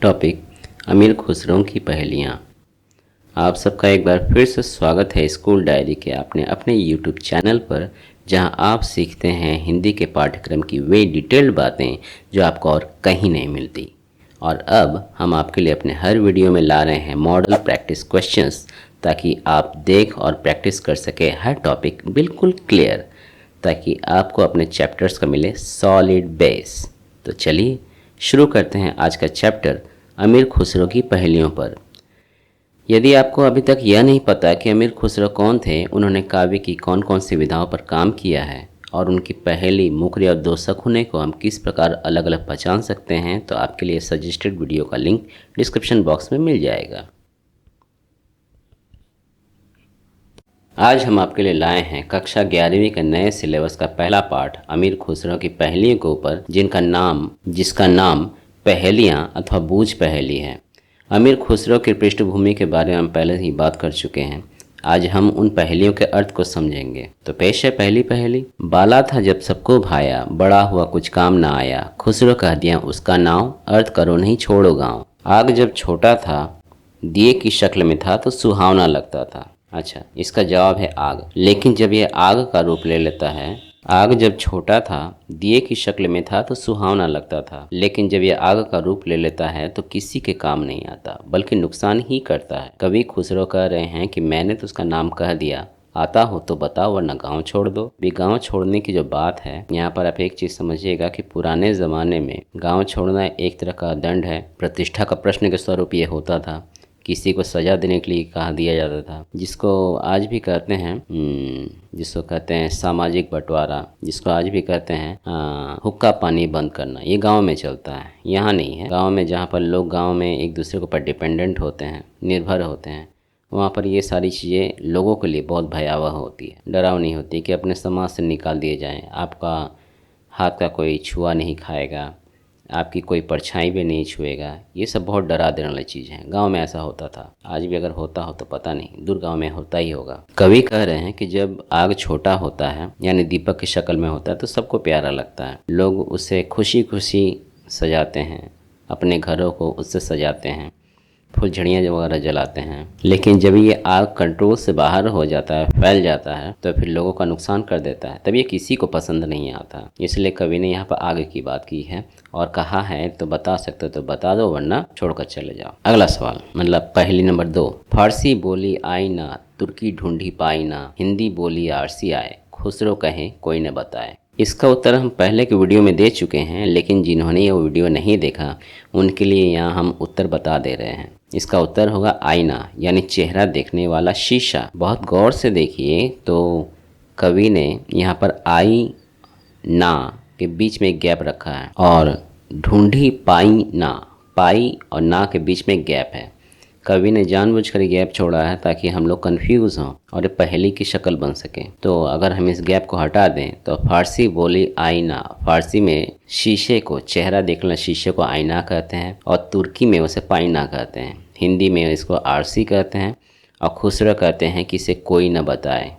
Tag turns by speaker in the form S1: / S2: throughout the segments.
S1: Topic अमीर खुसरो की पहेलियाँ। आप सबका एक बार फिर से स्वागत है स्कूल डायरी के अपने यूट्यूब चैनल पर, जहां आप सीखते हैं हिंदी के पाठ्यक्रम की वे डिटेल्ड बातें जो आपको और कहीं नहीं मिलती। और अब हम आपके लिए अपने हर वीडियो में ला रहे हैं मॉडल प्रैक्टिस क्वेश्चंस, ताकि आप देख और प्रैक्टिस कर सके हर टॉपिक बिल्कुल क्लियर, ताकि आपको अपने चैप्टर्स का मिले सॉलिड बेस। तो चलिए शुरू करते हैं आज का चैप्टर अमीर खुसरो की पहेलियों पर। यदि आपको अभी तक यह नहीं पता कि अमीर खुसरो कौन थे, उन्होंने काव्य की कौन कौन सी विधाओं पर काम किया है और उनकी पहेली मुकरे और दो सखुने को हम किस प्रकार अलग अलग पहचान सकते हैं, तो आपके लिए सजेस्टेड वीडियो का लिंक डिस्क्रिप्शन बॉक्स में मिल जाएगा। आज हम आपके लिए लाए हैं कक्षा 11वीं के नए सिलेबस का पहला पाठ अमीर खुसरो की पहेलियों के ऊपर, जिसका नाम पहेलियाँ अथवा बूझ पहेली है। अमीर खुसरो की पृष्ठभूमि के बारे में हम पहले ही बात कर चुके हैं। आज हम उन पहेलियों के अर्थ को समझेंगे। तो पेश है पहली पहेली। बाला था जब सबको भाया, बड़ा हुआ कुछ काम ना आया, खुसरो कह दिया उसका नाव, अर्थ करो नहीं छोड़ो गाँव। आग जब छोटा था, दिए की शक्ल में था तो सुहावना लगता था। अच्छा, इसका जवाब है आग। लेकिन जब यह आग का रूप ले लेता है, आग जब छोटा था, दिए की शक्ल में था तो सुहावना लगता था, लेकिन जब यह आग का रूप ले लेता है तो किसी के काम नहीं आता, बल्कि नुकसान ही करता है। कवि खुसरो कह रहे हैं कि मैंने तो उसका नाम कह दिया, आता हो तो बताओ वरना गांव छोड़ दो। भी गांव छोड़ने की जो बात है, यहाँ पर आप एक चीज समझिएगा कि पुराने जमाने में गांव छोड़ना एक तरह का दंड है, प्रतिष्ठा का प्रश्न के स्वरूप ये होता था। किसी को सजा देने के लिए कहा दिया जाता था, जिसको आज भी कहते हैं जिसको कहते हैं सामाजिक बंटवारा, जिसको आज भी कहते हैं हुक्का पानी बंद करना। ये गांव में चलता है, यहाँ नहीं है। गांव में जहाँ पर लोग गांव में एक दूसरे के ऊपर डिपेंडेंट होते हैं, निर्भर होते हैं, वहाँ पर ये सारी चीज़ें लोगों के लिए बहुत भयावह होती है, डरावनी होती है कि अपने समाज से निकाल दिए जाएं। आपका हाथ का कोई छुआ नहीं खाएगा, आपकी कोई परछाई भी नहीं छुएगा। ये सब बहुत डरा देने वाली चीज़ है। गांव में ऐसा होता था, आज भी अगर होता हो तो पता नहीं, दूर गांव में होता ही होगा। कवि कह रहे हैं कि जब आग छोटा होता है, यानी दीपक की शक्ल में होता है, तो सबको प्यारा लगता है। लोग उसे खुशी खुशी सजाते हैं, अपने घरों को उससे सजाते हैं, फुलझड़ियाँ वगैरह जलाते हैं। लेकिन जब ये आग कंट्रोल से बाहर हो जाता है, फैल जाता है, तो फिर लोगों का नुकसान कर देता है। तब ये किसी को पसंद नहीं आता। इसलिए कवि ने यहाँ पर आग की बात की है और कहा है तो बता सकते तो बता दो वरना छोड़कर चले जाओ। अगला सवाल, मतलब पहेली नंबर 2। फारसी बोली आई ना, तुर्की ढूंढी पाई ना, हिंदी बोली आरसी आए, खुसरो कहे कोई न बताए। इसका उत्तर हम पहले के वीडियो में दे चुके हैं, लेकिन जिन्होंने ये वीडियो नहीं देखा उनके लिए यहाँ हम उत्तर बता दे रहे हैं। इसका उत्तर होगा आईना, यानी चेहरा देखने वाला शीशा। बहुत गौर से देखिए तो कवि ने यहाँ पर आई ना के बीच में एक गैप रखा है, और ढूंढी पाई ना, पाई और ना के बीच में गैप है। कवि ने जानबूझकर गैप छोड़ा है ताकि हम लोग कंफ्यूज हों और पहेली की शक्ल बन सके। तो अगर हम इस गैप को हटा दें तो फारसी बोली आईना, फारसी में शीशे को, चेहरा देखना शीशे को आईना कहते हैं, और तुर्की में उसे पाइना कहते हैं, हिंदी में इसको आरसी कहते हैं, और खुसरो कहते हैं कि इसे कोई न बताए।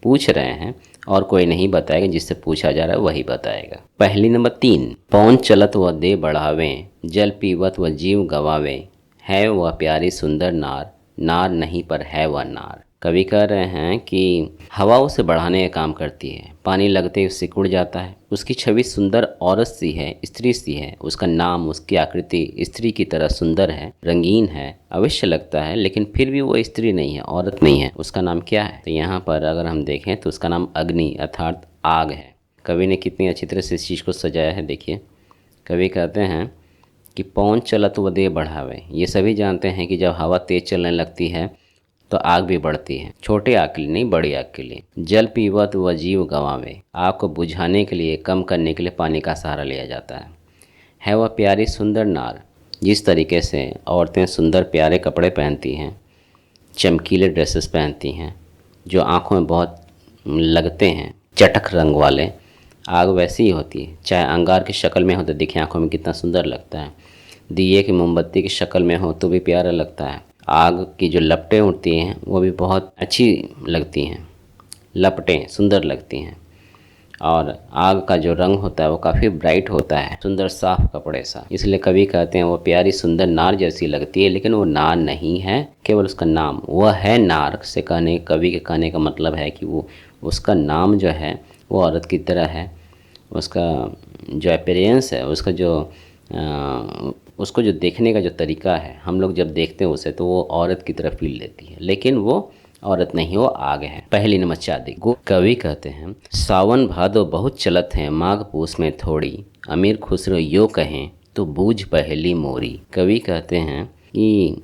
S1: पूछ रहे हैं और कोई नहीं बताएगा, जिससे पूछा जा रहा है वही बताएगा। पहेली नंबर 3। पौन चलत व दे बढ़ावे, जल पीवत व जीव गवावे, है वह प्यारी सुंदर नार, नार नहीं पर है वह नार। कवि कह रहे हैं कि हवा उसे बढ़ाने का काम करती है, पानी लगते ही उससे सिकुड़ जाता है। उसकी छवि सुंदर औरत सी है, स्त्री सी है, उसका नाम, उसकी आकृति स्त्री की तरह सुंदर है, रंगीन है, अवश्य लगता है, लेकिन फिर भी वो स्त्री नहीं है, औरत नहीं है। उसका नाम क्या है? तो यहाँ पर अगर हम देखें तो उसका नाम अग्नि अर्थात आग है। कवि ने कितनी अच्छी तरह से इस चीज़ को सजाया है। देखिए, कवि कहते हैं कि पौन चलत व दे बढ़ावे। ये सभी जानते हैं कि जब हवा तेज चलने लगती है तो आग भी बढ़ती है, छोटे आग के लिए नहीं, बड़ी आग के लिए। जल पीवत व जीव गंवावे, आग को बुझाने के लिए, कम करने के लिए पानी का सहारा लिया जाता है वह प्यारी सुंदर नार। जिस तरीके से औरतें सुंदर प्यारे कपड़े पहनती हैं, चमकीले ड्रेसेस पहनती हैं जो आँखों में बहुत लगते हैं, चटक रंग वाले, आग वैसी ही होती है। चाहे अंगार की शक्ल में हो तो देखिए आँखों में कितना सुंदर लगता है, दिए की मोमबत्ती की शक्ल में हो तो भी प्यारा लगता है। आग की जो लपटें उठती हैं वो भी बहुत अच्छी लगती हैं, लपटें सुंदर लगती हैं। और आग का जो रंग होता है वो काफ़ी ब्राइट होता है, सुंदर साफ कपड़े सा। इसलिए कवि कहते हैं वो प्यारी सुंदर नार जैसी लगती है, लेकिन वो नार नहीं है, केवल उसका नाम वह है नार। से कहने कवि के कहने का मतलब है कि वो उसका नाम जो है वो औरत की तरह है। उसका जो अपीयरेंस है, उसका जो उसको जो देखने का जो तरीका है, हम लोग जब देखते हैं उसे तो वो औरत की तरह फील लेती है, लेकिन वो औरत नहीं, वो आग है। पहली नंबर चाँदी। कवि कहते हैं सावन भादो बहुत चलत है, माघ पूस में थोड़ी, अमीर खुसरो यो कहें तो बूझ पहली मोरी। कवि कहते हैं कि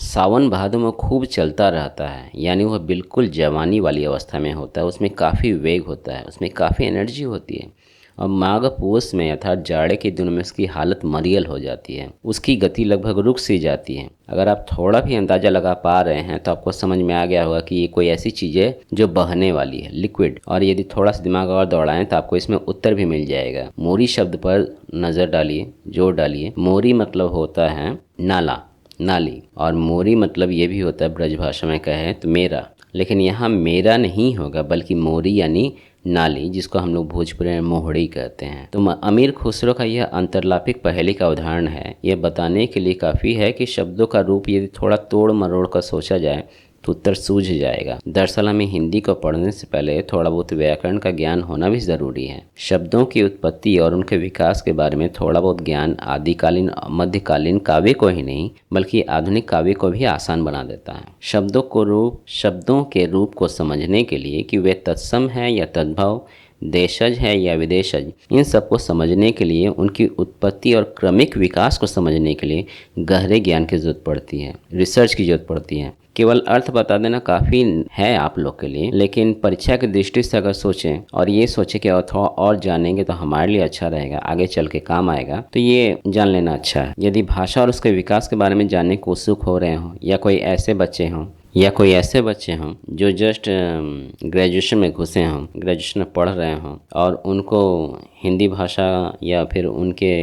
S1: सावन भादो में खूब चलता रहता है, यानी वह बिल्कुल जवानी वाली अवस्था में होता है, उसमें काफ़ी वेग होता है, उसमें काफ़ी एनर्जी होती है। और माघ पूस में अर्थात जाड़े के दिनों में उसकी हालत मरियल हो जाती है, उसकी गति लगभग रुक सी जाती है। अगर आप थोड़ा भी अंदाज़ा लगा पा रहे हैं तो आपको समझ में आ गया होगा कि ये कोई ऐसी चीज़ है जो बहने वाली है, लिक्विड। और यदि थोड़ा सा दिमाग और दौड़ाएं तो आपको इसमें उत्तर भी मिल जाएगा। मोरी शब्द पर नज़र डालिए, जोर डालिए। मोरी मतलब होता है नाला, नाली, और मोरी मतलब ये भी होता है ब्रजभाषा में कहें तो मेरा, लेकिन यहाँ मेरा नहीं होगा बल्कि मोरी यानी नाली, जिसको हम लोग भोजपुरी में मोहड़ी कहते हैं। तो अमीर खुसरो का यह अंतर्लापिक पहेली का उदाहरण है। यह बताने के लिए काफ़ी है कि शब्दों का रूप यदि थोड़ा तोड़ मरोड़ कर सोचा जाए तो उत्तर सूझ जाएगा। दरअसल हमें हिंदी को पढ़ने से पहले थोड़ा बहुत व्याकरण का ज्ञान होना भी ज़रूरी है। शब्दों की उत्पत्ति और उनके विकास के बारे में थोड़ा बहुत ज्ञान आदिकालीन मध्यकालीन काव्य को ही नहीं बल्कि आधुनिक काव्य को भी आसान बना देता है। शब्दों के रूप को समझने के लिए कि वे तत्सम है या तद्भव, देशज है या विदेशज, इन सबको समझने के लिए, उनकी उत्पत्ति और क्रमिक विकास को समझने के लिए गहरे ज्ञान की जरूरत पड़ती है, रिसर्च की जरूरत पड़ती है। केवल अर्थ बता देना काफ़ी है आप लोग के लिए, लेकिन परीक्षा की दृष्टि से अगर सोचें और ये सोचें कि थोड़ा और जानेंगे तो हमारे लिए अच्छा रहेगा, आगे चल के काम आएगा, तो ये जान लेना अच्छा है। यदि भाषा और उसके विकास के बारे में जानने को उत्सुक हो रहे हों, या कोई ऐसे बच्चे हों जो जस्ट ग्रेजुएशन में घुसे हों, ग्रेजुएशन में पढ़ रहे हों और उनको हिंदी भाषा या फिर उनके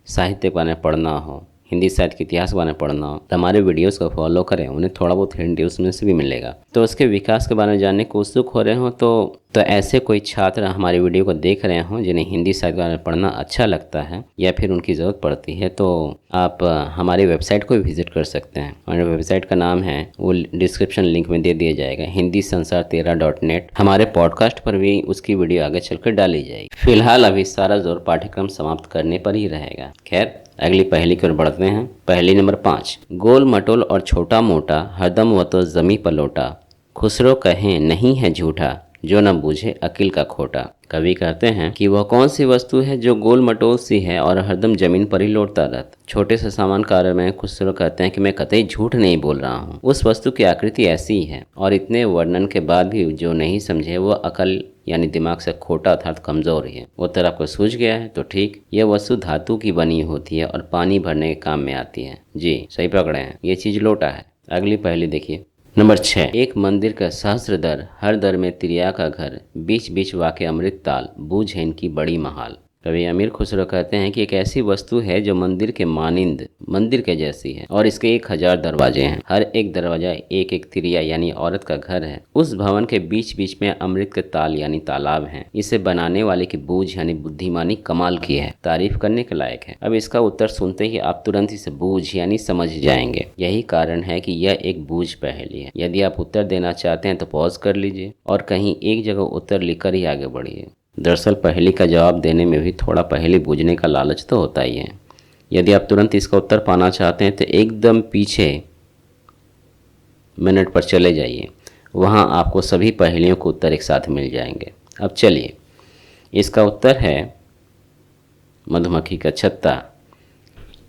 S1: साहित्य के बारे में पढ़ना हो, हिंदी साहित्य के इतिहास के बारे में पढ़ना हो, तो हमारे वीडियोस को फॉलो करें, उन्हें थोड़ा बहुत हिंट उसमें से भी मिलेगा। तो उसके विकास के बारे में जानने को उत्सुक हो रहे हो तो ऐसे कोई छात्र हमारे वीडियो को देख रहे हों जिन्हें हिंदी साहित्य के बारे में पढ़ना अच्छा लगता है या फिर उनकी ज़रूरत पड़ती है, तो आप हमारी वेबसाइट को भी विजिट कर सकते हैं। हमारे वेबसाइट का नाम है, वो डिस्क्रिप्शन लिंक में दे दिया जाएगा, hindisansar13.net। हमारे पॉडकास्ट पर भी उसकी वीडियो आगे चलकर डाली जाएगी। फिलहाल अभी सारा जोर पाठ्यक्रम समाप्त करने पर ही रहेगा। खैर, अगली पहेली की ओर बढ़ते हैं। पहेली नंबर 5। गोल मटोल और छोटा मोटा, हरदम वो तो जमी पर लौटा, खुसरो कहें नहीं है झूठा, जो न बूझे अकिल का खोटा। कवि कहते हैं कि वह कौन सी वस्तु है जो गोल मटोल सी है और हरदम जमीन पर ही लौटता रहता। छोटे से सामान कार्य में खुसरो कहते हैं कि मैं कतई झूठ नहीं बोल रहा हूँ, उस वस्तु की आकृति ऐसी ही है और इतने वर्णन के बाद भी जो नहीं समझे वो अकल यानी दिमाग से खोटा अर्थात कमजोर है। वो तरह आपको सूझ गया है तो ठीक। यह वस्तु धातु की बनी होती है और पानी भरने के काम में आती है। जी सही पकड़े हैं, ये चीज लोटा है। अगली पहेली देखिए। नंबर 6। एक मंदिर का सहस्र दर, हर दर में तिरिया का घर, बीच बीच वाके अमृत ताल, बूझ है इनकी बड़ी महाल। कवि अमीर खुसरो कहते हैं कि एक ऐसी वस्तु है जो मंदिर के मानिंद, मंदिर के जैसी है और इसके 1000 दरवाजे हैं। हर एक दरवाजा एक एक तिरिया यानी औरत का घर है। उस भवन के बीच बीच में अमृत के ताल यानी तालाब हैं। इसे बनाने वाले की बूझ यानी बुद्धिमानी कमाल की है, तारीफ करने के लायक है। अब इसका उत्तर सुनते ही आप तुरंत इसे बूझ यानी समझ जाएंगे। यही कारण है कि यह एक बूझ पहेली है। यदि आप उत्तर देना चाहते हैं तो पॉज कर लीजिए और कहीं एक जगह उत्तर लिखकर ही आगे बढ़िए। दरअसल पहेली का जवाब देने में भी थोड़ा पहेली बूझने का लालच तो होता ही है। यदि आप तुरंत इसका उत्तर पाना चाहते हैं तो एकदम पीछे मिनट पर चले जाइए, वहाँ आपको सभी पहेलियों के उत्तर एक साथ मिल जाएंगे। अब चलिए, इसका उत्तर है मधुमक्खी का छत्ता।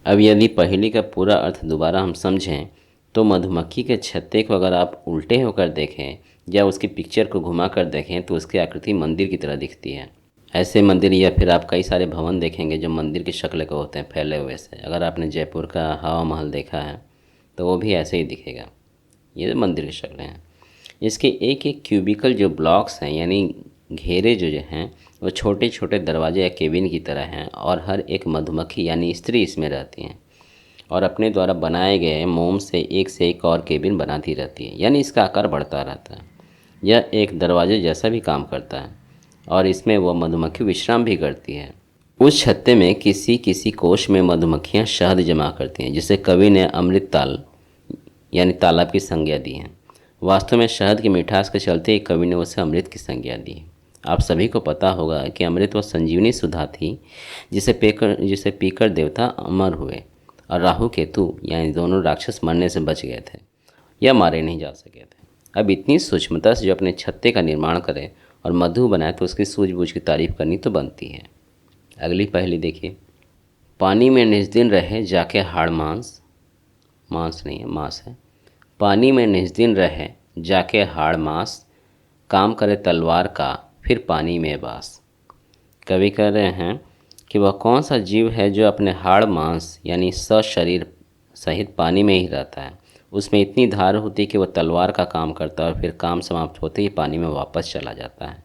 S1: अब यदि पहेली का पूरा अर्थ दोबारा हम समझें तो मधुमक्खी के छत्ते को अगर आप उल्टे होकर देखें या उसकी पिक्चर को घुमा कर देखें तो उसकी आकृति मंदिर की तरह दिखती है। ऐसे मंदिर या फिर आप कई सारे भवन देखेंगे जो मंदिर की शक्ल के होते हैं, फैले हुए से। अगर आपने जयपुर का हवा महल देखा है तो वो भी ऐसे ही दिखेगा। ये मंदिर की शक्लें हैं। इसके एक एक क्यूबिकल जो ब्लॉक्स हैं यानी घेरे जो हैं वो छोटे छोटे दरवाजे या केबिन की तरह हैं और हर एक मधुमक्खी यानी स्त्री इसमें रहती हैं और अपने द्वारा बनाए गए मोम से एक और केबिन बनाती रहती है, यानी इसका आकार बढ़ता रहता है। यह एक दरवाजे जैसा भी काम करता है और इसमें वह मधुमक्खी विश्राम भी करती है। उस छत्ते में किसी किसी कोश में मधुमक्खियां शहद जमा करती हैं, जिसे कवि ने अमृत ताल यानी तालाब की संज्ञा दी है। वास्तव में शहद की मिठास के चलते ही कवि ने उसे अमृत की संज्ञा दी। आप सभी को पता होगा कि अमृत वह संजीवनी सुधा थी जिसे पीकर देवता अमर हुए और राहु केतु यानी दोनों राक्षस मरने से बच गए थे या मारे नहीं जा सके थे। अब इतनी सूक्ष्मता से जो अपने छत्ते का निर्माण करे और मधु बनाए तो उसकी सूझबूझ की तारीफ करनी तो बनती है। अगली पहेली देखिए। पानी में निज दिन रहे जाके हाड़ मांस, मांस नहीं है मांस है। पानी में निज दिन रहे जाके हाड़ मांस, काम करे तलवार का फिर पानी में बास। कवि कह रहे हैं कि वह कौन सा जीव है जो अपने हाड़ मांस यानी सशरीर सहित पानी में ही रहता है। उसमें इतनी धार होती है कि वह तलवार का काम करता है और फिर काम समाप्त होते ही पानी में वापस चला जाता है।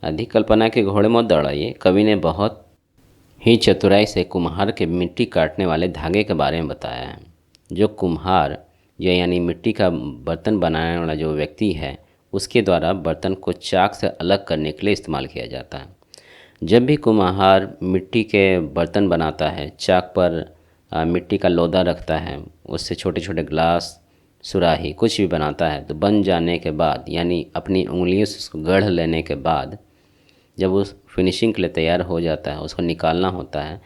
S1: अधिक कल्पना के घोड़े मत दौड़ाइए। कवि ने बहुत ही चतुराई से कुम्हार के मिट्टी काटने वाले धागे के बारे में बताया है। जो कुम्हार यानी मिट्टी का बर्तन बनाने वाला जो व्यक्ति है, उसके द्वारा बर्तन को चाक से अलग करने के लिए इस्तेमाल किया जाता है। जब भी कुम्हार मिट्टी के बर्तन बनाता है, चाक पर मिट्टी का लोदा रखता है, उससे छोटे छोटे ग्लास सुराही कुछ भी बनाता है, तो बन जाने के बाद यानी अपनी उंगलियों से उसको गढ़ लेने के बाद जब वो फिनिशिंग के लिए तैयार हो जाता है, उसको निकालना होता है,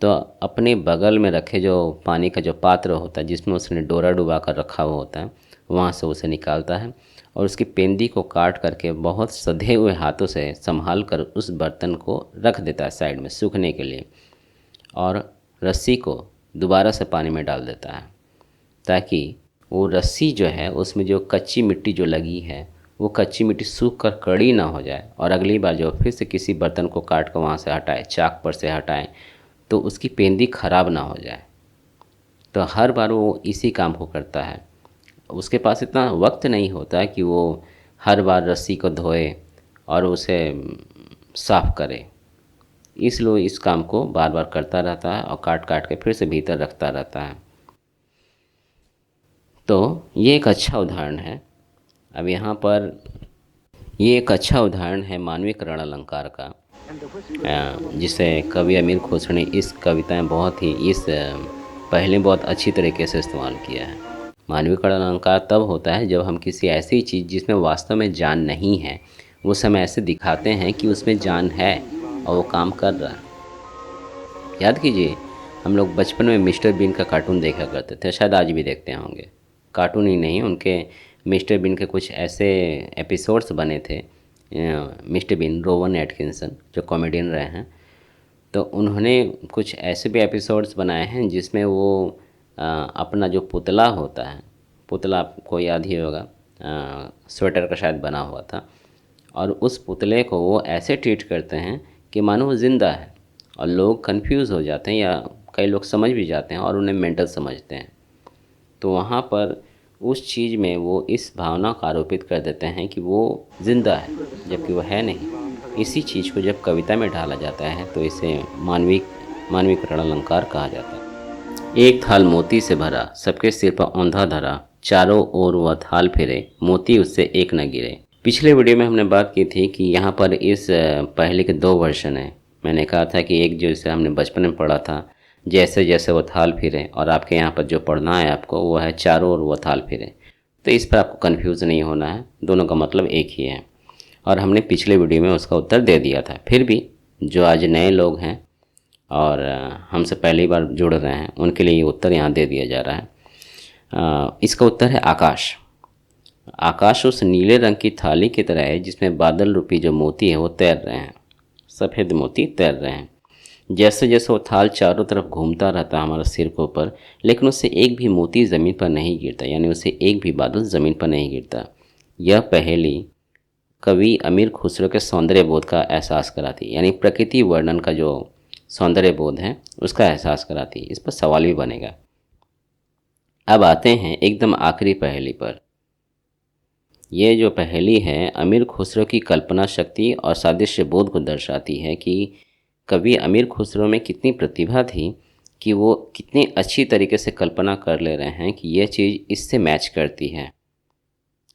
S1: तो अपने बगल में रखे जो पानी का जो पात्र होता है जिसमें उसने डोरा डुबा कर रखा हुआ होता है, वहाँ से उसे निकालता है और उसकी पेंदी को काट करके बहुत सधे हुए हाथों से संभाल कर उस बर्तन को रख देता है साइड में सूखने के लिए, और रस्सी को दोबारा से पानी में डाल देता है ताकि वो रस्सी जो है उसमें जो कच्ची मिट्टी जो लगी है वो कच्ची मिट्टी सूख कर कड़ी ना हो जाए, और अगली बार जो फिर से किसी बर्तन को काट कर वहाँ से हटाए, चाक पर से हटाए, तो उसकी पेंदी खराब ना हो जाए। तो हर बार वो इसी काम को करता है। उसके पास इतना वक्त नहीं होता कि वो हर बार रस्सी को धोए और उसे साफ करे, इसलिए इस काम को बार बार करता रहता है और काट काट के फिर से भीतर रखता रहता है। तो ये एक अच्छा उदाहरण है। अब यहाँ पर ये एक अच्छा उदाहरण है मानवीय करण अलंकार का, जिसे कवि अमीर खुसरो ने इस कविता में बहुत ही इस पहले बहुत अच्छी तरीके से इस्तेमाल किया है। मानवीय करण अलंकार तब होता है जब हम किसी ऐसी चीज़ जिसमें वास्तव में जान नहीं है, वो समय ऐसे दिखाते हैं कि उसमें जान है और वो काम कर रहा है। याद कीजिए, हम लोग बचपन में मिस्टर बीन का कार्टून देखा करते थे, शायद आज भी देखते होंगे। कार्टून ही नहीं, उनके मिस्टर बीन के कुछ ऐसे एपिसोड्स बने थे। मिस्टर बीन, रोवन एटकिंसन जो कॉमेडियन रहे हैं, तो उन्होंने कुछ ऐसे भी एपिसोड्स बनाए हैं जिसमें वो अपना जो पुतला होता है, पुतला आपको याद ही होगा, स्वेटर का शायद बना हुआ था, और उस पुतले को वो ऐसे ट्रीट करते हैं कि मानो वो ज़िंदा है, और लोग कंफ्यूज हो जाते हैं या कई लोग समझ भी जाते हैं और उन्हें मेंटल समझते हैं। तो वहाँ पर उस चीज़ में वो इस भावना को आरोपित कर देते हैं कि वो ज़िंदा है, जबकि वो है नहीं। इसी चीज़ को जब कविता में ढाला जाता है तो इसे मानवीय करण अलंकार कहा जाता है। एक थाल मोती से भरा, सबके सिर पर औंधा धरा, चारों ओर वह थाल फिरे, मोती उससे एक न गिरे। पिछले वीडियो में हमने बात की थी कि यहाँ पर इस पहले के दो वर्जन हैं। मैंने कहा था कि एक जो इसे हमने बचपन में पढ़ा था, जैसे जैसे वो थाल फिरे, और आपके यहाँ पर जो पढ़ना है आपको वो है चारों ओर वो थाल फिरे। तो इस पर आपको कन्फ्यूज़ नहीं होना है, दोनों का मतलब एक ही है, और हमने पिछले वीडियो में उसका उत्तर दे दिया था। फिर भी जो आज नए लोग हैं और हमसे पहली बार जुड़ रहे हैं, उनके लिए ये उत्तर यहाँ दे दिया जा रहा है। इसका उत्तर है आकाश। आकाश उस नीले रंग की थाली की तरह है जिसमें बादल रूपी जो मोती है वो तैर रहे हैं, सफ़ेद मोती तैर रहे हैं। जैसे जैसे वो थाल चारों तरफ घूमता रहता है हमारे सिर के ऊपर, लेकिन उससे एक भी मोती ज़मीन पर नहीं गिरता, यानी उससे एक भी बादल ज़मीन पर नहीं गिरता। यह पहेली कवि अमीर खुसरो के सौंदर्य बोध का एहसास कराती, यानी प्रकृति वर्णन का जो सौंदर्य बोध है उसका एहसास कराती। इस पर सवाल भी बनेगा। अब आते हैं एकदम आखिरी पहेली पर। ये जो पहेली है अमीर खुसरो की कल्पना शक्ति और सादृश्य बोध को दर्शाती है कि कवि अमीर खुसरो में कितनी प्रतिभा थी कि वो कितनी अच्छी तरीके से कल्पना कर ले रहे हैं कि यह चीज़ इससे मैच करती है।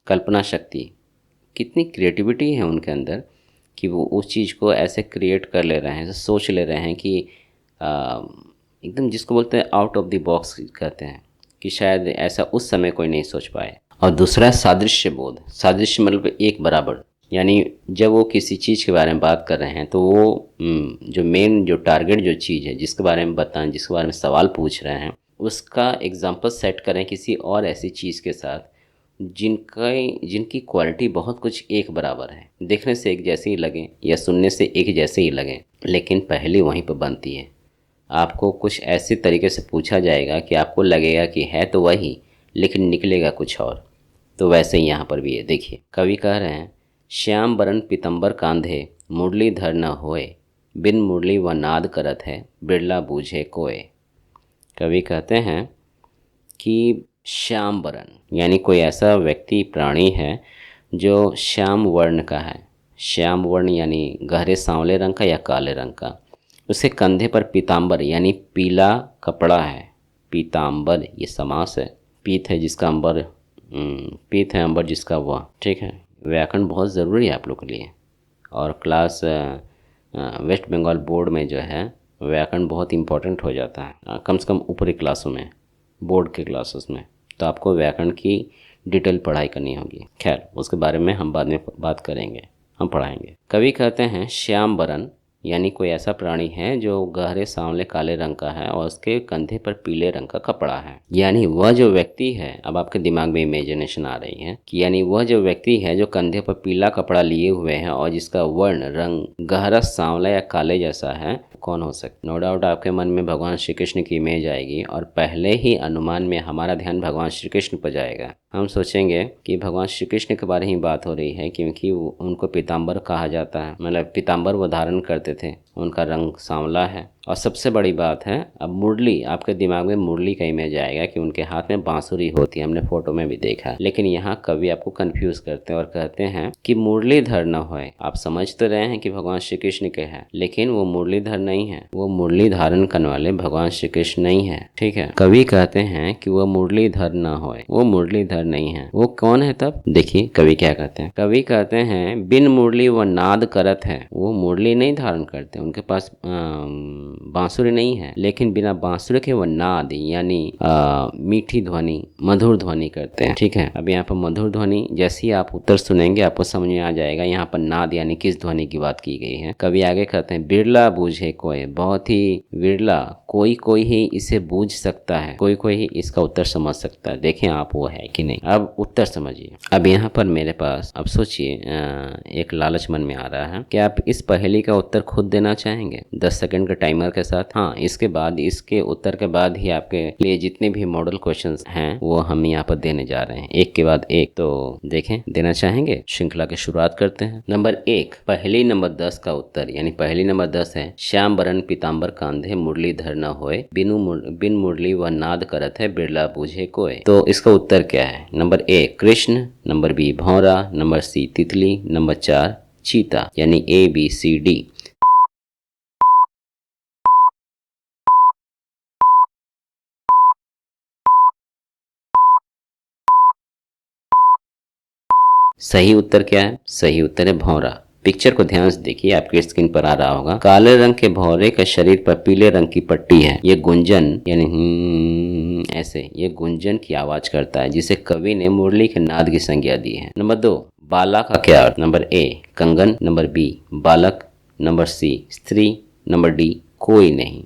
S1: कल्पना शक्ति, कितनी क्रिएटिविटी है उनके अंदर कि वो उस चीज़ को ऐसे क्रिएट कर ले रहे हैं, ऐसे सोच ले रहे हैं कि एकदम जिसको बोलते हैं आउट ऑफ द बॉक्स कहते हैं, कि शायद ऐसा उस समय कोई नहीं सोच पाए। और दूसरा है सादृश्य बोध। सादृश्य मतलब एक बराबर, यानी जब वो किसी चीज़ के बारे में बात कर रहे हैं तो वो जो मेन जो टारगेट जो चीज़ है जिसके बारे में बताएं, जिसके बारे में सवाल पूछ रहे हैं, उसका एग्जाम्पल सेट करें किसी और ऐसी चीज़ के साथ जिनकी क्वालिटी बहुत कुछ एक बराबर है, देखने से एक जैसे ही लगे या सुनने से एक जैसे ही लगे, लेकिन पहली वहीं पर बनती है। आपको कुछ ऐसे तरीके से पूछा जाएगा कि आपको लगेगा कि है तो वही, लेकिन निकलेगा कुछ और। तो वैसे ही यहाँ पर भी है। देखिए, कवि कह रहे हैं, श्याम बरन पीतम्बर कांधे, मुरलीधर न होए, बिन मुरली व नाद करत है, बिरला बूझे कोय। कवि कहते हैं कि श्याम बरन यानी कोई ऐसा व्यक्ति प्राणी है जो श्याम वर्ण का है। श्याम वर्ण यानी गहरे सांवले रंग का या काले रंग का। उसके कंधे पर पीताम्बर यानी पीला कपड़ा है। पीताम्बर ये समास है। पीत है जिसका अंबर, पीत है अंबर जिसका वह। ठीक है, व्याकरण बहुत ज़रूरी है आप लोग के लिए। और क्लास वेस्ट बंगाल बोर्ड में जो है व्याकरण बहुत इम्पोर्टेंट हो जाता है, कम से कम ऊपरी क्लासों में, बोर्ड के क्लासेस में। तो आपको व्याकरण की डिटेल पढ़ाई करनी होगी। खैर, उसके बारे में हम बाद में बात करेंगे, हम पढ़ाएंगे। कवि कहते हैं श्याम बरन यानी कोई ऐसा प्राणी है जो गहरे सांवले काले रंग का है और उसके कंधे पर पीले रंग का कपड़ा है। यानी वह जो व्यक्ति है, अब आपके दिमाग में इमेजिनेशन आ रही है कि यानी वह जो व्यक्ति है जो कंधे पर पीला कपड़ा लिए हुए है और जिसका वर्ण रंग गहरा सांवला या काले जैसा है, कौन हो सकता। नो डाउट आपके मन में भगवान श्री कृष्ण की इमेज आएगी और पहले ही अनुमान में हमारा ध्यान भगवान श्री कृष्ण पर जाएगा। हम सोचेंगे कि भगवान श्री कृष्ण के बारे ही बात हो रही है, क्योंकि उनको पीताम्बर कहा जाता है, मतलब पीताम्बर वो धारण करते थे, उनका रंग सांवला है। और सबसे बड़ी बात है, अब मुरली, आपके दिमाग में मुरली का इमेज आएगा कि उनके हाथ में बांसुरी होती है, हमने फोटो में भी देखा। लेकिन यहाँ कवि आपको कंफ्यूज करते हैं और कहते हैं कि मुरलीधर न होए। आप समझ तो रहे हैं कि भगवान श्री कृष्ण के हैं, लेकिन वो मुरलीधर नहीं है, वो मुरली धारण करने वाले भगवान श्री कृष्ण नहीं है। ठीक है, कवि कहते हैं कि वह मुरलीधर न होए, वो मुरलीधर नहीं है। वो कौन है तब? देखिए कवि क्या कहते हैं। कवि कहते हैं बिन मुरली व नाद करत है। वो मुरली नहीं धारण करते, उनके पास बांसुरी नहीं है, लेकिन बिना बांसुरी के वो नाद यानी मीठी ध्वनि, मधुर ध्वनि करते हैं। ठीक है, अब यहाँ पर मधुर ध्वनि, जैसे ही आप उत्तर सुनेंगे आपको समझ में आ जाएगा यहाँ पर नाद यानी किस ध्वनि की बात की गई है। कवि आगे कहते हैं बिरला बूझे कोई, बहुत ही विरला, कोई कोई ही इसे बूझ सकता है, कोई कोई ही इसका उत्तर समझ सकता है। देखें आप वो है कि नहीं। अब उत्तर समझिए। अब यहाँ पर मेरे पास, अब सोचिए, एक लालच मन में आ रहा है कि आप इस पहेली का उत्तर खुद देना चाहेंगे 10 सेकंड के टाइमर के साथ। हाँ, इसके बाद, इसके उत्तर के बाद ही आपके लिए जितने भी मॉडल क्वेश्चंस हैं वो हम यहाँ पर देने जा रहे हैं, एक के बाद एक। तो देखें, देना चाहेंगे? श्रृंखला की शुरुआत करते हैं। नंबर 1, पहेली नंबर 10 का उत्तर, यानी पहेली नंबर 10 है, श्याम बरन पीताम्बर कांधे मुरलीधर न होए, बिन मुरली व नाद करत है, बिरला बूझे कोय। तो इसका उत्तर क्या है? नंबर 1 कृष्ण, नंबर बी भौरा, नंबर सी तितली, नंबर 4 चीता, यानी ABCD। सही उत्तर क्या है? सही उत्तर है भौरा। पिक्चर को ध्यान से देखिए, आपके स्क्रीन पर आ रहा होगा। काले रंग के भौरे के शरीर पर पीले रंग की पट्टी है। ये गुंजन यानी ऐसे ये गुंजन की आवाज करता है, जिसे कवि ने मुरली के नाद की संज्ञा दी है। नंबर 2 बाला का क्या अर्थ? नंबर A कंगन, नंबर B बालक, नंबर C स्त्री, नंबर D कोई नहीं।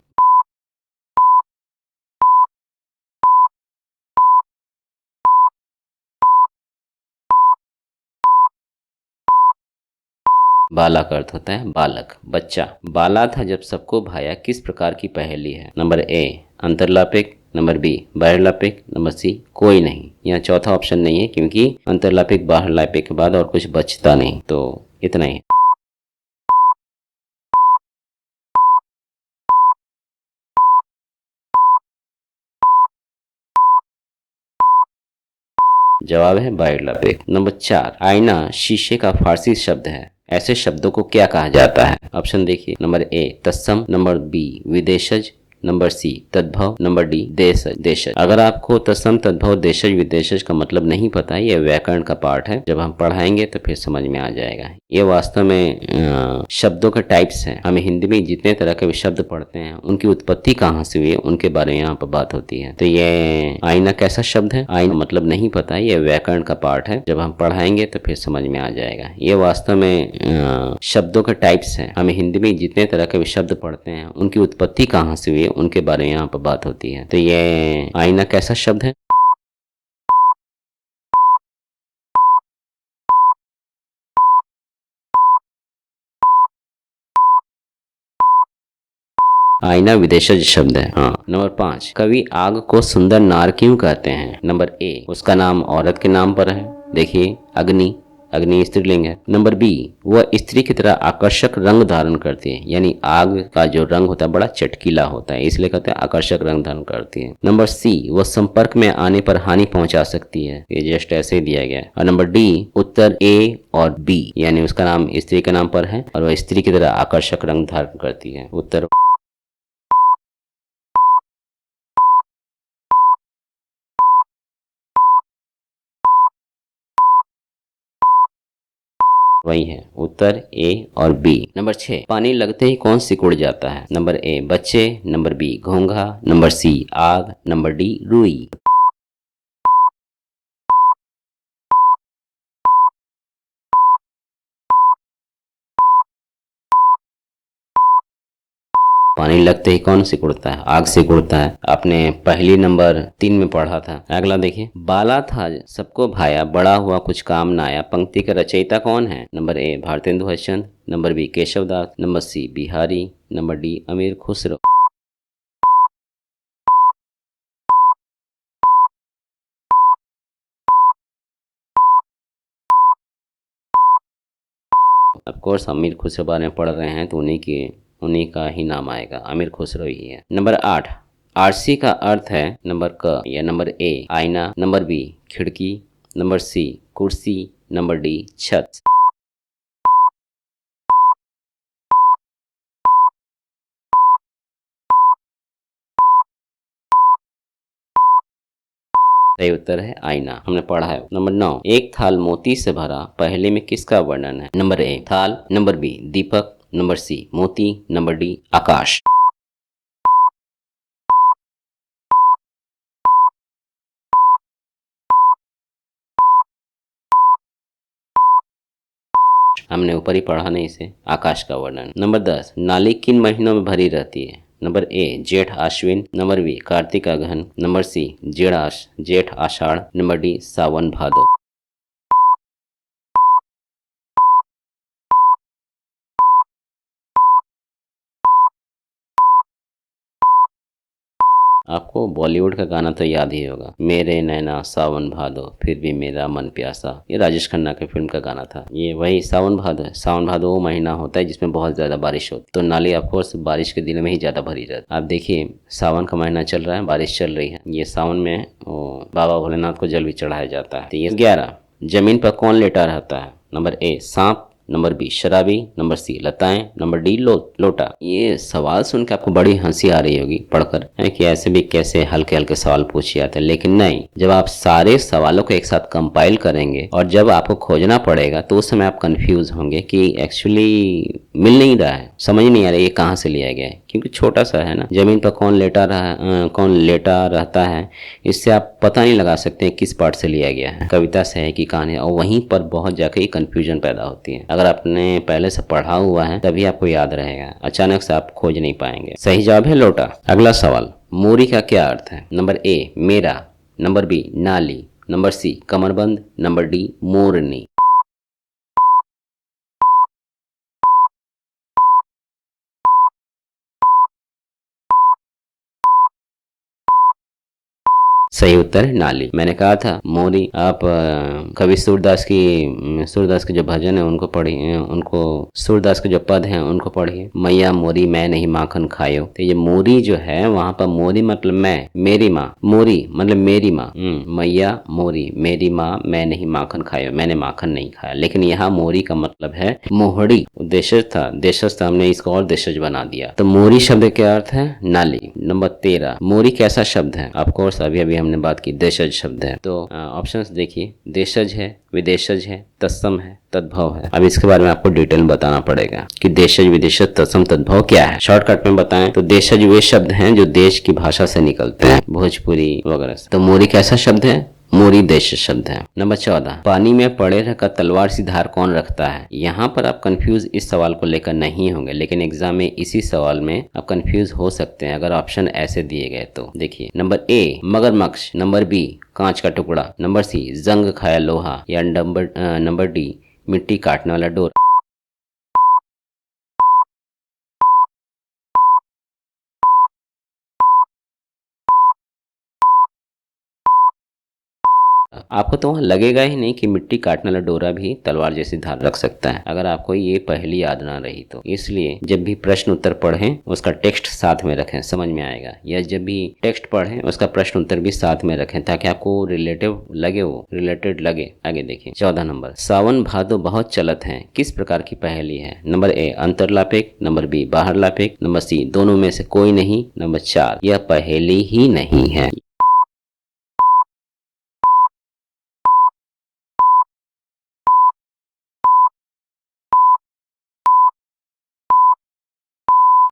S1: बाला का अर्थ होता है बालक, बच्चा। बाला था जब सबको भाया किस प्रकार की पहेली है? नंबर A अंतरलापिक, नंबर B बहिर्लापिक, नंबर C कोई नहीं। यहाँ चौथा ऑप्शन नहीं है, क्योंकि अंतरलापिक बाहरलापिक के बाद और कुछ बचता नहीं, तो इतना ही। जवाब है बाहरलापिक। नंबर 4 आईना शीशे का फारसी शब्द है। ऐसे शब्दों को क्या कहा जाता है? ऑप्शन देखिए। नंबर A तत्सम, नंबर B विदेशज, नंबर सी तद्भव, नंबर डी देशज देशज। अगर आपको तत्सम तद्भव देशज विदेशज का मतलब नहीं पता है, ये व्याकरण का पार्ट है, जब हम पढ़ाएंगे तो फिर समझ में आ जाएगा। ये वास्तव में शब्दों के टाइप्स हैं। हमें हिंदी में जितने तरह के शब्द पढ़ते हैं उनकी उत्पत्ति कहाँ से हुई है उनके बारे में यहाँ पर बात होती है। तो ये आईना कैसा शब्द है, आईना मतलब नहीं पता है, ये व्याकरण का पार्ट है, जब हम पढ़ाएंगे तो फिर समझ में आ जाएगा। ये वास्तव में शब्दों के टाइप्स हैं। हमें हिंदी में जितने तरह के शब्द पढ़ते हैं उनकी उत्पत्ति कहाँ से हुई है उनके बारे में यहाँ पर बात होती है। तो ये आईना कैसा शब्द है। आईना विदेशज शब्द है। हाँ। नंबर 5, कवि आग को सुंदर नार क्यों कहते हैं। नंबर ए, उसका नाम औरत के नाम पर है। देखिए अग्नि, अग्नि स्त्रीलिंग है। नंबर बी, वह स्त्री की तरह आकर्षक रंग धारण करती है, यानी आग का जो रंग होता है बड़ा चटकीला होता है, इसलिए कहते हैं आकर्षक रंग धारण करती है। नंबर सी, वह संपर्क में आने पर हानि पहुंचा सकती है, ये जस्ट ऐसे ही दिया गया है। और नंबर डी, उत्तर ए और बी, यानी उसका नाम स्त्री के नाम पर है और वह स्त्री की तरह आकर्षक रंग धारण करती है। उत्तर वही है, उत्तर ए और बी। नंबर 6, पानी लगते ही कौन सिकुड़ जाता है। नंबर ए बच्चे, नंबर बी घोंघा, नंबर सी आग, नंबर डी रुई। पानी लगते ही कौन सिकुड़ता है, आग सिकुड़ता है। आपने पहली नंबर 3 में पढ़ा था। अगला देखिए, बाला था सबको भाया, बड़ा हुआ कुछ काम ना आया, पंक्ति का रचयिता कौन है। Number A Bharatendu Harishchandra, number B Keshavdas, number C Bihari, number D Amir Khusro. Of course अमीर खुसरो बारे में पढ़ रहे हैं तो उन्हीं का ही नाम आएगा, अमीर खुसरो ही है। नंबर 8, आरसी का अर्थ है नंबर क या नंबर ए आईना, नंबर बी खिड़की, नंबर सी कुर्सी, नंबर डी छत। सही उत्तर है आईना, हमने पढ़ा है। नंबर 9, एक थाल मोती से भरा, पहले में किसका वर्णन है। नंबर ए थाल, नंबर बी दीपक, नंबर सी मोती, नंबर डी आकाश। हमने ऊपर ही पढ़ा नहीं इसे, आकाश का वर्णन। नंबर 10, नाली किन महीनों में भरी रहती है। नंबर ए जेठ आश्विन, नंबर बी कार्तिक अगहन, नंबर सी जेठ आषाढ़, नंबर डी सावन भादो। आपको बॉलीवुड का गाना तो याद ही होगा, मेरे नैना सावन भादो फिर भी मेरा मन प्यासा, ये राजेश खन्ना के फिल्म का गाना था। ये वही सावन भादो है। सावन भादो वो महीना होता है जिसमें बहुत ज्यादा बारिश होती है, तो नाली ऑफकोर्स बारिश के दिनों में ही ज्यादा भरी रहती है। आप देखिए सावन का महीना चल रहा है, बारिश चल रही है, ये सावन में बाबा भोलेनाथ को जल भी चढ़ाया जाता है। तो ये 11, जमीन पर कौन लेटा रहता है। नंबर ए सांप, नंबर बी शराबी, नंबर सी लताएं, नंबर डी लोटा। ये सवाल सुन के आपको बड़ी हंसी आ रही होगी पढ़कर, है कि ऐसे भी कैसे हल्के हल्के सवाल पूछे जाते हैं, लेकिन नहीं, जब आप सारे सवालों को एक साथ कंपाइल करेंगे और जब आपको खोजना पड़ेगा तो उस समय आप कंफ्यूज होंगे कि एक्चुअली मिल नहीं रहा है, समझ नहीं आ रहा है ये कहाँ से लिया गया है, क्योंकि छोटा सा है ना। जमीन पर कौन लेटा रहता है, इससे आप पता नहीं लगा सकते हैं किस पार्ट से लिया गया है, कविता से है कि कहानी, और वहीं पर बहुत जाके कंफ्यूजन पैदा होती है। अगर आपने पहले से पढ़ा हुआ है तभी आपको याद रहेगा, अचानक से आप खोज नहीं पाएंगे। सही जवाब है लोटा। अगला सवाल, मोरी का क्या अर्थ है। नंबर ए मेरा, नंबर बी नाली, नंबर सी कमरबंद, नंबर डी मोरनी। सही उत्तर है नाली। मैंने कहा था मोरी। आप कवि सूरदास के जो भजन है उनको पढ़िए, उनको सूरदास के जो पद हैं उनको पढ़िए। मैया मोरी मैं नहीं माखन खायो। तो ये मोरी जो है वहां पर मोरी मतलब मैं, मेरी माँ, मोरी मतलब मेरी माँ। मैया मोरी मेरी माँ मैं नहीं माखन खायो, मैंने माखन नहीं खाया। लेकिन यहाँ मोरी का मतलब है मोहड़ी। देशज था, हमने इसको और देशज बना दिया। तो मोरी शब्द के अर्थ है नाली। नंबर 13, मोरी कैसा शब्द है? ऑफ कोर्स अभी अभी हमने बात की देशज शब्द है। तो ऑप्शंस देखिए, देशज है, विदेशज है, तत्सम है, तद्भव है। अब इसके बारे में आपको डिटेल में बताना पड़ेगा कि देशज, विदेशज, तत्सम, तद्भव क्या है। शॉर्टकट में बताएं तो देशज वे शब्द हैं जो देश की भाषा से निकलते हैं, भोजपुरी वगैरह से। तो मोरी कैसा शब्द है? मोरी देश शब्द है। नंबर 14, पानी में पड़े रहकर तलवार सी धार कौन रखता है? यहाँ पर आप कंफ्यूज इस सवाल को लेकर नहीं होंगे, लेकिन एग्जाम में इसी सवाल में आप कंफ्यूज हो सकते हैं अगर ऑप्शन ऐसे दिए गए तो। देखिए, नंबर ए मगरमच्छ, नंबर बी कांच का टुकड़ा, नंबर सी जंग खाया लोहा, या नंबर डी मिट्टी काटने वाला डोर। आपको तो वहाँ लगेगा ही नहीं कि मिट्टी काटने वाला डोरा भी तलवार जैसी धार रख सकता है, अगर आपको ये पहली याद ना रही तो। इसलिए जब भी प्रश्न उत्तर पढ़ें उसका टेक्स्ट साथ में रखें, समझ में आएगा। या जब भी टेक्स्ट पढ़ें उसका प्रश्न उत्तर भी साथ में रखें ताकि आपको रिलेटेड लगे। आगे देखिए 14 नंबर, सावन भादो बहुत चलत है किस प्रकार की पहेली है? नंबर ए अंतरलापिक, नंबर बी बाहर लापिक, नंबर सी दोनों में से कोई नहीं, नंबर 4 यह पहेली ही नहीं है।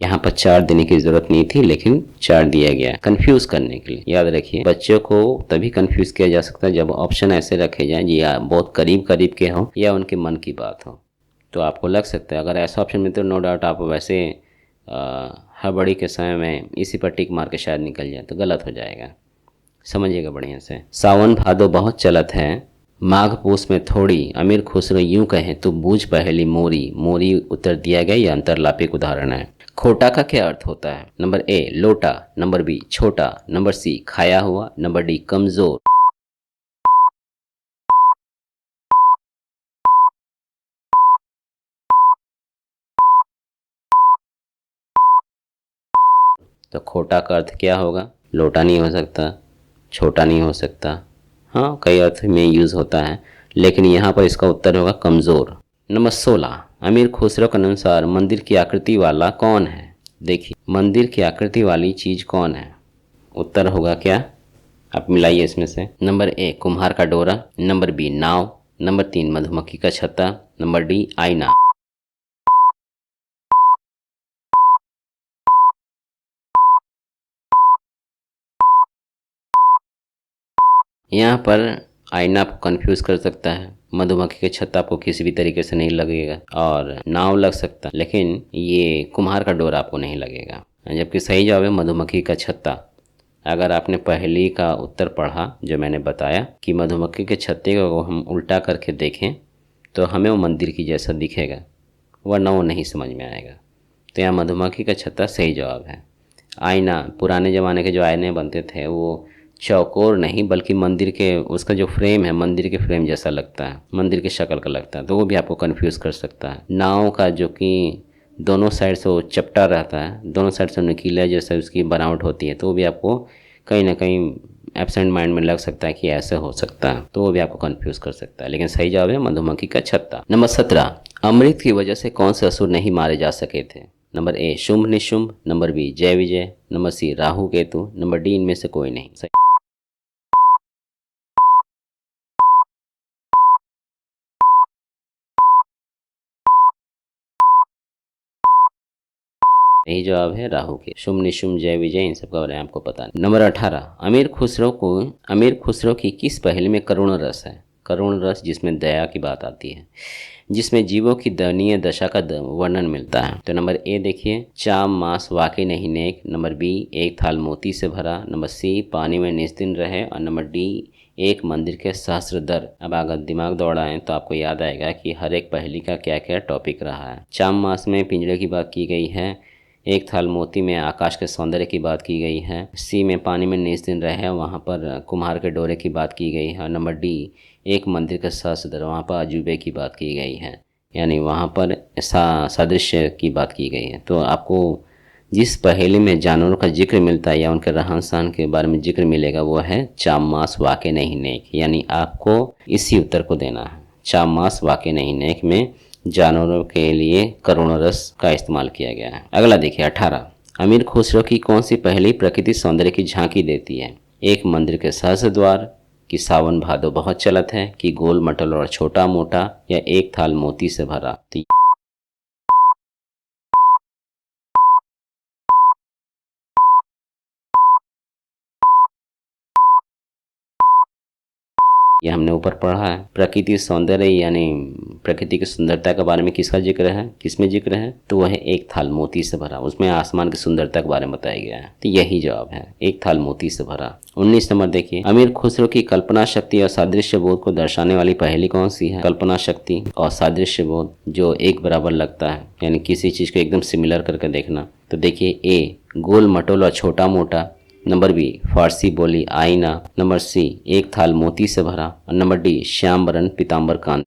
S1: यहाँ पर 4 देने की जरूरत नहीं थी, लेकिन 4 दिया गया कंफ्यूज करने के लिए। याद रखिए, बच्चों को तभी कंफ्यूज किया जा सकता है जब ऑप्शन ऐसे रखे जाएं या बहुत करीब करीब के हो या उनके मन की बात हो। तो आपको लग सकता है अगर ऐसा ऑप्शन मिलते तो नो डाउट आप वैसे हड़बड़ी के समय में इसी पर टिक मार के शायद निकल जाए, तो गलत हो जाएगा। समझिएगा बढ़िया से। सावन भादो बहुत चलत है, माघ पूस में थोड़ी, अमीर खुसरो यूं कहें तो बूझ पहेली मोरी। मोरी उत्तर दिया गया, यह अंतरलापिक उदाहरण है। खोटा का क्या अर्थ होता है? नंबर ए लोटा, नंबर बी छोटा, नंबर सी खाया हुआ, नंबर डी कमजोर। तो खोटा का अर्थ क्या होगा? लोटा नहीं हो सकता, छोटा नहीं हो सकता। हाँ, कई अर्थ में यूज होता है, लेकिन यहाँ पर इसका उत्तर होगा कमजोर। नंबर 16, अमीर खुसरो के अनुसार मंदिर की आकृति वाला कौन है? देखिए, मंदिर की आकृति वाली चीज कौन है? उत्तर होगा क्या? आप मिलाइए इसमें से। नंबर ए कुम्हार का डोरा, नंबर बी नाव, नंबर 3 मधुमक्खी का छत्ता, नंबर डी आईना। यहाँ पर आईना आपको कंफ्यूज कर सकता है, मधुमक्खी के छत्ता आपको किसी भी तरीके से नहीं लगेगा, और नाव लग सकता है, लेकिन ये कुम्हार का डोरा आपको नहीं लगेगा। जबकि सही जवाब है मधुमक्खी का छत्ता। अगर आपने पहेली का उत्तर पढ़ा जो मैंने बताया कि मधुमक्खी के छत्ते को हम उल्टा करके देखें तो हमें वो मंदिर की जैसा दिखेगा, वरना वो नहीं समझ में आएगा। तो यहाँ मधुमक्खी का छत्ता सही जवाब है। आईना, पुराने ज़माने के जो आईने बनते थे वो चौकोर नहीं बल्कि मंदिर के, उसका जो फ्रेम है मंदिर के फ्रेम जैसा लगता है, मंदिर की शक्ल का लगता है, तो वो भी आपको कंफ्यूज कर सकता है। नाव का जो कि दोनों साइड से वो चपटा रहता है, दोनों साइड से नुकीला जैसा उसकी बनावट होती है, तो वो भी आपको कहीं ना कहीं एब्सेंट माइंड में लग सकता है कि ऐसे हो सकता है, तो वो भी आपको कंफ्यूज कर सकता है। लेकिन सही जवाब है मधुमक्खी का छत्ता। नंबर 17, अमृत की वजह से कौन से असुर नहीं मारे जा सके थे? Number A Shumbh Nishumbh, number B Jay Vijay, number C Rahu Ketu, number D इनमें से कोई नहीं। सही यही जवाब है राहु के। शुंभ निशुंभ जय विजय इन सब का बारे में आपको पता नहीं। नंबर 18, अमीर खुसरो की किस पहेली में करुण रस है? करुण रस जिसमें दया की बात आती है, जिसमें जीवों की दयनीय दशा का वर्णन मिलता है। तो नंबर ए देखिए, चाम मांस वाकई नहीं नेक, नंबर बी एक थाल मोती से भरा, नंबर सी पानी में निस्दिन रहे, और नंबर डी एक मंदिर के सहस्त्र दर। अब अगर दिमाग दौड़ाएं तो आपको याद आएगा कि हर एक पहेली का क्या क्या टॉपिक रहा है। चाम मांस में पिंजरे की बात की गई है, एक थाल मोती में आकाश के सौंदर्य की बात की गई है। सी में पानी में निज दिन रहे, वहाँ पर कुम्हार के डोरे की बात की गई है। नंबर डी, एक मंदिर के सहस्त्र, वहाँ पर अजूबे की बात की गई है, यानी वहाँ पर सादृश्य की बात की गई है। तो आपको जिस पहेली में जानवरों का जिक्र मिलता है या उनके रहन सहन के बारे में जिक्र मिलेगा वो है चाम मास वाके नहीं नेक, यानी आपको इसी उत्तर को देना है। चाम मास वाके नहीं नेक में जानवरों के लिए करुण रस का इस्तेमाल किया गया है। अगला देखिए 18, अमीर खुसरो की कौन सी पहेली प्रकृति सौंदर्य की झांकी देती है? एक मंदिर के सहस्त्र द्वार, कि सावन भादो बहुत चलत है, कि गोल मटल और छोटा मोटा, या एक थाल मोती से भरा। ये हमने ऊपर पढ़ा है। प्रकृति सौंदर्य यानी प्रकृति की सुंदरता के बारे में किसका जिक्र है, किसमें जिक्र है? तो वह है एक थाल मोती से भरा, उसमें आसमान की सुंदरता के बारे में बताया गया है। तो यही जवाब है, एक थाल मोती से भरा। 19 नंबर देखिए, अमीर खुसरो की कल्पना शक्ति और सादृश्य बोध को दर्शाने वाली पहेली कौन सी है? कल्पना शक्ति और सादृश्य बोध जो एक बराबर लगता है, यानी किसी चीज को एकदम सिमिलर करके देखना। तो देखिए, ए गोल मटोल और छोटा मोटा, नंबर बी फारसी बोली आईना, नंबर सी एक थाल मोती से भरा, और नंबर डी श्याम बरन पीताम्बर कांत।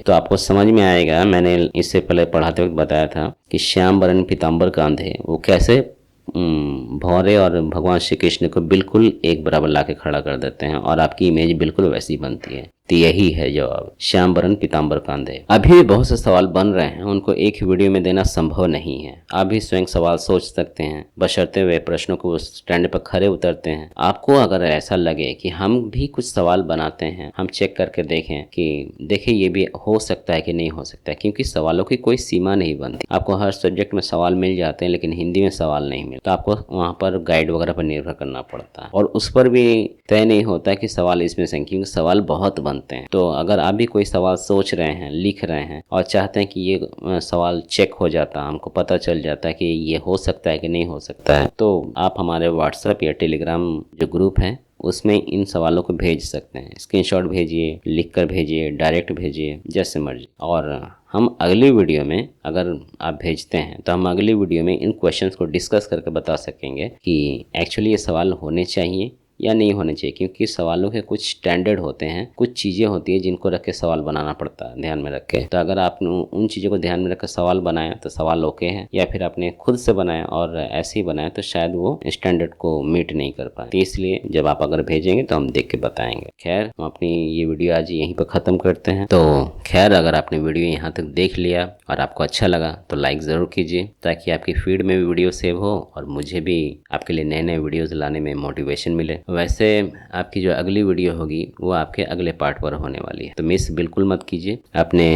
S1: तो आपको समझ में आएगा, मैंने इससे पहले पढ़ाते वक्त बताया था कि श्याम बरन पीताम्बर कांधे वो कैसे भौरे और भगवान श्री कृष्ण को बिल्कुल एक बराबर लाके खड़ा कर देते हैं और आपकी इमेज बिल्कुल वैसी बनती है। तो यही है जवाब, श्याम बरन पीताम्बर कांधे। अभी भी बहुत से सवाल बन रहे हैं, उनको एक ही वीडियो में देना संभव नहीं है। आप भी स्वयं सवाल सोच सकते हैं, बशर्ते वे प्रश्नों को स्टैंड पर खड़े उतरते हैं। आपको अगर ऐसा लगे कि हम भी कुछ सवाल बनाते हैं, हम चेक करके देखें कि देखिए ये भी हो सकता है कि नहीं हो सकता है, क्योंकि सवालों की कोई सीमा नहीं बनती। आपको हर सब्जेक्ट में सवाल मिल जाते हैं, लेकिन हिंदी में सवाल नहीं मिलता। तो आपको वहाँ पर गाइड वगैरह पर निर्भर करना पड़ता है, और उस पर भी तय नहीं होता कि सवाल इसमें से, क्योंकि सवाल बहुत बनते हैं। तो अगर आप भी कोई सवाल सोच रहे हैं, लिख रहे हैं और चाहते हैं कि ये सवाल चेक हो जाता, हमको पता चल जाता है कि ये हो सकता है कि नहीं हो सकता है, तो आप हमारे व्हाट्सएप या टेलीग्राम जो ग्रुप है उसमें इन सवालों को भेज सकते हैं। स्क्रीनशॉट भेजिए, लिखकर भेजिए, डायरेक्ट भेजिए, जैसे मर्जी। और हम अगली वीडियो में अगर आप भेजते हैं तो हम अगली वीडियो में इन क्वेश्चंस को डिस्कस करके बता सकेंगे कि एक्चुअली ये सवाल होने चाहिए या नहीं होने चाहिए, क्योंकि सवालों के कुछ स्टैंडर्ड होते हैं, कुछ चीज़ें होती है जिनको रख के सवाल बनाना पड़ता है, ध्यान में रख के। तो अगर आपने उन चीज़ों को ध्यान में रख कर सवाल बनाया तो सवाल ओके है, या फिर आपने खुद से बनाया और ऐसे ही बनाया तो शायद वो स्टैंडर्ड को मीट नहीं कर पाए। तो इसलिए जब आप अगर भेजेंगे तो हम देख के बताएंगे। खैर, हम अपनी ये वीडियो आज यहीं पर ख़त्म करते हैं। तो खैर, अगर आपने वीडियो यहाँ तक देख लिया और आपको अच्छा लगा तो लाइक ज़रूर कीजिए, ताकि आपकी फीड में भी वीडियो सेव हो और मुझे भी आपके लिए नए नए वीडियोज़ लाने में मोटिवेशन मिले। वैसे आपकी जो अगली वीडियो होगी वो आपके अगले पार्ट पर होने वाली है, तो मिस बिल्कुल मत कीजिए। अपने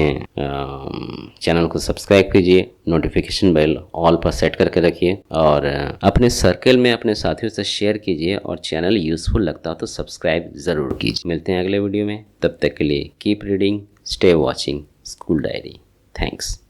S1: चैनल को सब्सक्राइब कीजिए, नोटिफिकेशन बेल ऑल पर सेट करके रखिए, और अपने सर्कल में अपने साथियों से शेयर कीजिए, और चैनल यूजफुल लगता हो तो सब्सक्राइब ज़रूर कीजिए। मिलते हैं अगले वीडियो में, तब तक के लिए keep reading, stay watching school diary. Thanks.